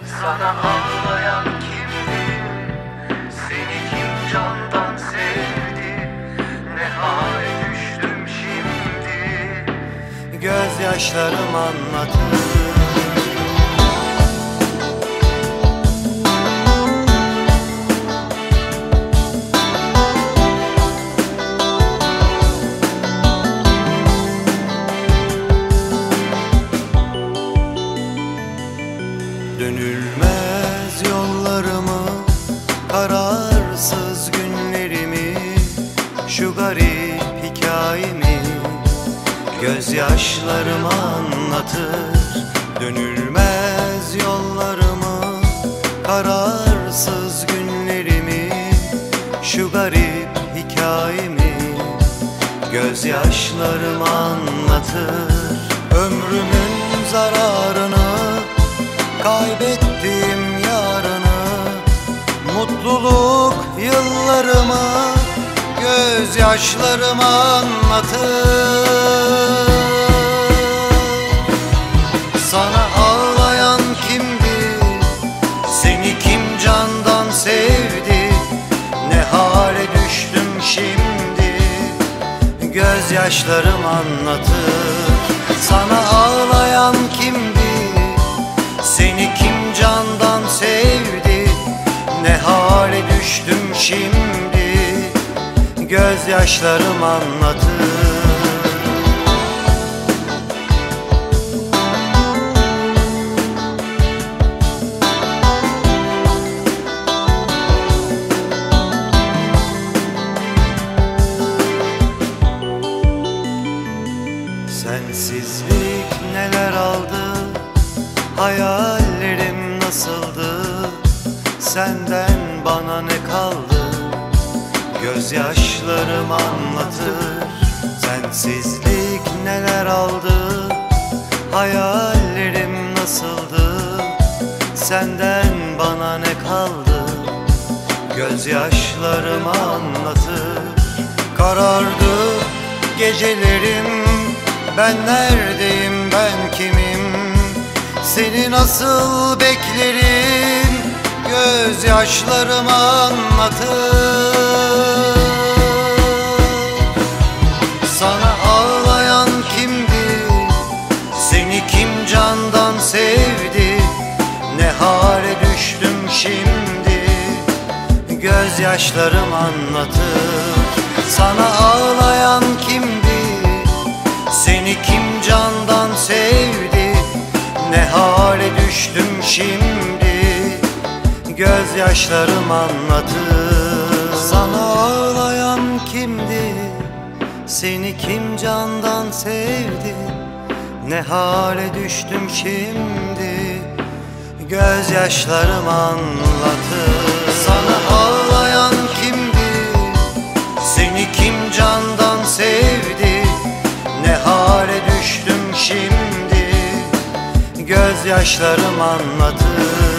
Sana ağlayan kimdi? Seni kim candan sevdi? Ne hale düştüm şimdi? Gözyaşlarım anlatır. Dönülmez yollarımı, kararsız günlerimi, şu garip hikayemi gözyaşlarım anlatır. Dönülmez yollarımı, kararsız günlerimi, şu garip hikayemi gözyaşlarım anlatır. Ömrümün zararını, kaybettiğim yarını, mutluluk yıllarımı gözyaşlarım anlatır. Sana ağlayan kimdi? Seni kim candan sevdi? Ne hale düştüm şimdi? Gözyaşlarım anlatır. Sana ağlayan kimdi? Seni kim candan sevdi? Ne hale düştüm şimdi? Gözyaşlarım anlatır. Sensizlik neler aldı? Hayallerim nasıldı? Senden bana ne kaldı? Gözyaşlarım anlatır. Sensizlik neler aldı? Hayallerim nasıldı? Senden bana ne kaldı? Gözyaşlarım anlatır. Karardı gecelerim, ben neredeyim, ben kimim? Seni nasıl beklerim? Gözyaşlarım anlatır. Sana ağlayan kimdi? Seni kim candan sevdi? Ne hale düştüm şimdi? Gözyaşlarım anlatır. Sana ağlayan kimdi? Seni kim candan sevdi? Ne hale düştüm şimdi? Gözyaşlarım anlatır. Sana ağlayan kimdi? Seni kim candan sevdi? Ne hale düştüm şimdi? Gözyaşlarım anlatır. Sana ağlayan kimdi? Seni kim candan sevdi? Ne hale düştüm şimdi? Gözyaşlarım anlatır.